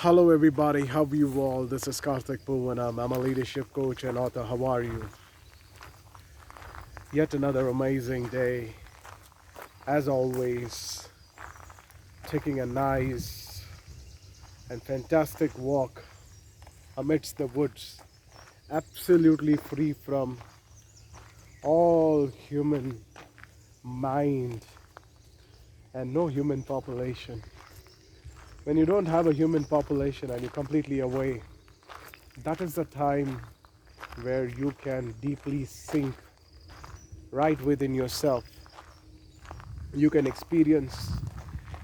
Hello everybody, how are you all? This is Karthik Poovanam. I'm a leadership coach and author. How are you? Yet another amazing day. As always, taking a nice and fantastic walk amidst the woods, absolutely free from all human mind and no human population. When you don't have a human population and you're completely away, that is the time where you can deeply sink right within yourself. You can experience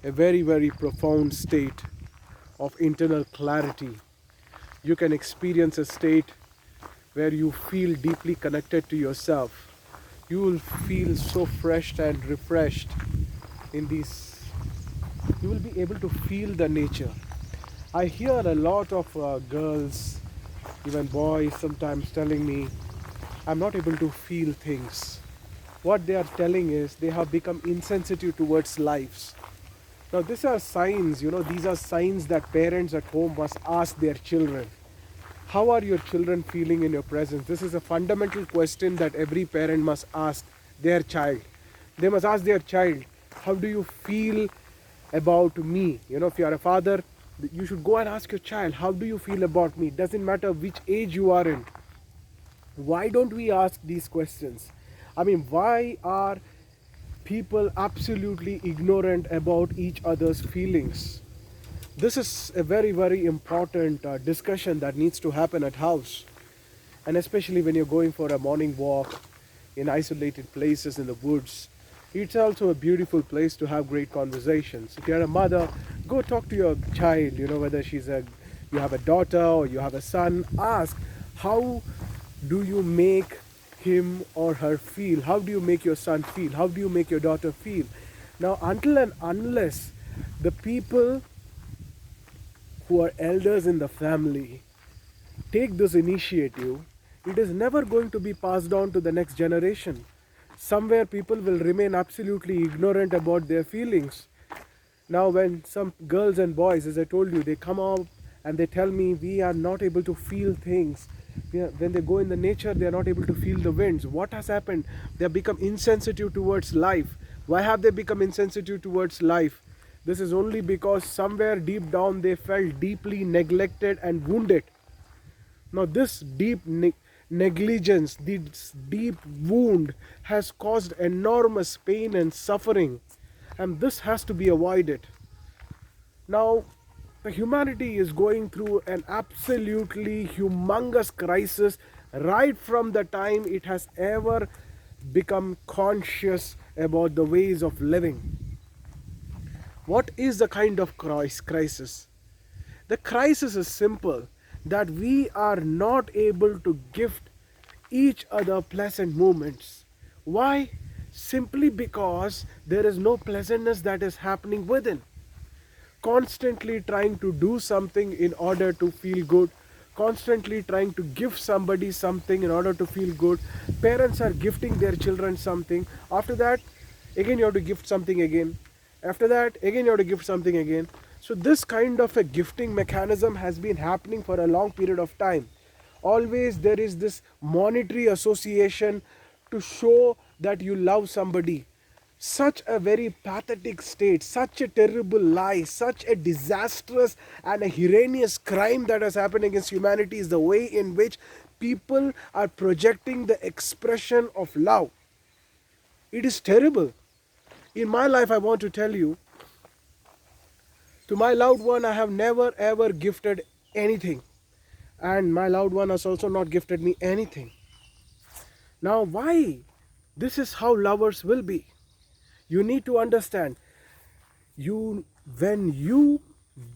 a very profound state of internal clarity. You can experience a state where you feel deeply connected to yourself. You will feel so fresh and refreshed in these. You will be able to feel the nature. I hear a lot of girls, even boys, sometimes telling me, I'm not able to feel things. What they are telling is they have become insensitive towards lives. Now, these are signs, these are signs that parents at home must ask their children. How are your children feeling in your presence? This is a fundamental question that every parent must ask their child. They must ask their child, how do you feel about me? If you are a father, you should go and ask your child, how do you feel about me? It doesn't matter which age you are in. Why don't we ask these questions? I mean, why are people absolutely ignorant about each other's feelings? This is a very important discussion that needs to happen at house, and especially when you're going for a morning walk in isolated places in the woods. It's also a beautiful place to have great conversations. If you're a mother, go talk to your child, whether you have a daughter or you have a son. Ask, how do you make him or her feel? How do you make your son feel? How do you make your daughter feel? Now, until and unless the people who are elders in the family take this initiative, it is never going to be passed on to the next generation. Somewhere people will remain absolutely ignorant about their feelings. Now, when some girls and boys, as I told you, they come out and they tell me we are not able to feel things. When they go in the nature, they are not able to feel the winds. What has happened? They have become insensitive towards life. Why have they become insensitive towards life? This is only because somewhere deep down they felt deeply neglected and wounded. Now, this deep negligence, this deep wound has caused enormous pain and suffering, and this has to be avoided. Now, the humanity is going through an absolutely humongous crisis right from the time it has ever become conscious about the ways of living. What is the kind of crisis? The crisis is simple, that we are not able to gift each other pleasant moments. Why? Simply because there is no pleasantness that is happening within. Constantly trying to do something in order to feel good, constantly trying to give somebody something in order to feel good. Parents are gifting their children something. After that, again you have to gift something again. After that, again you have to gift something again. So this kind of a gifting mechanism has been happening for a long period of time. Always there is this monetary association to show that you love somebody. Such a very pathetic state, such a terrible lie, such a disastrous and a heinous crime that has happened against humanity is the way in which people are projecting the expression of love. It is terrible. In my life, I want to tell you, to my loved one, I have never ever gifted anything. And my loved one has also not gifted me anything. Now, why? This is how lovers will be. You need to understand, when you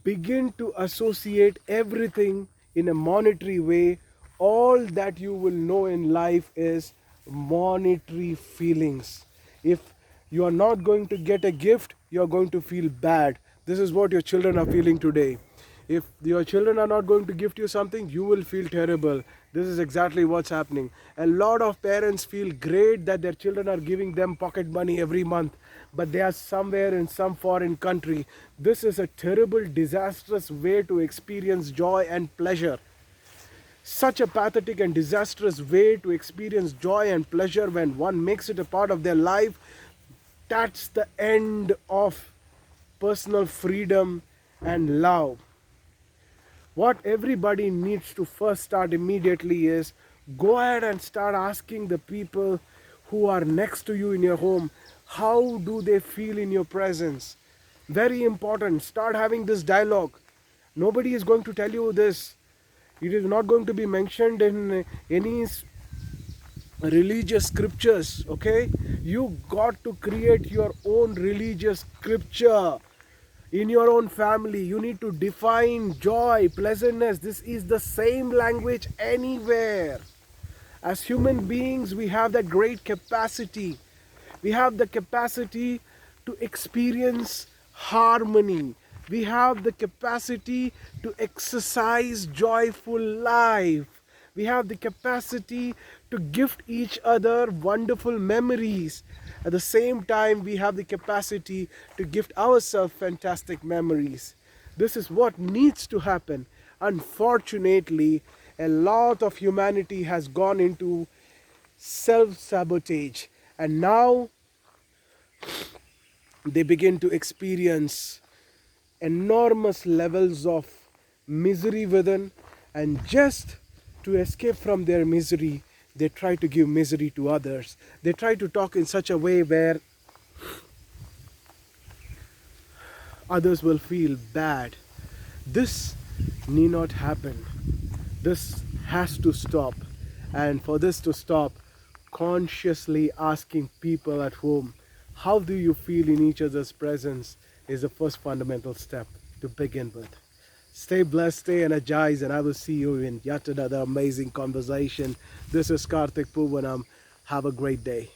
begin to associate everything in a monetary way, all that you will know in life is monetary feelings. If you are not going to get a gift, you are going to feel bad. This is what your children are feeling today. If your children are not going to gift you something, you will feel terrible. This is exactly what's happening. A lot of parents feel great that their children are giving them pocket money every month. but they are somewhere in some foreign country. This is a terrible, disastrous way to experience joy and pleasure. Such a pathetic and disastrous way to experience joy and pleasure when one makes it a part of their life. That's the end of personal freedom and love. What everybody needs to first start immediately is go ahead and start asking the people who are next to you in your home, how do they feel in your presence? Very important. Start having this dialogue. Nobody is going to tell you this. It is not going to be mentioned in any religious scriptures, okay? You got to create your own religious scripture in your own family. You need to define joy, pleasantness. This is the same language anywhere. As human beings, we have that great capacity. We have the capacity to experience harmony. We have the capacity to exercise joyful life. We have the capacity to gift each other wonderful memories. At the same time, we have the capacity to gift ourselves fantastic memories. This is what needs to happen. Unfortunately, a lot of humanity has gone into self-sabotage, and now they begin to experience enormous levels of misery within, and just to escape from their misery, they try to give misery to others. They try to talk in such a way where others will feel bad. This need not happen. This has to stop. And for this to stop, consciously asking people at home, how do you feel in each other's presence, is the first fundamental step to begin with. Stay blessed, stay energized, and I will see you in yet another amazing conversation. This is Karthik Poovanam. Have a great day.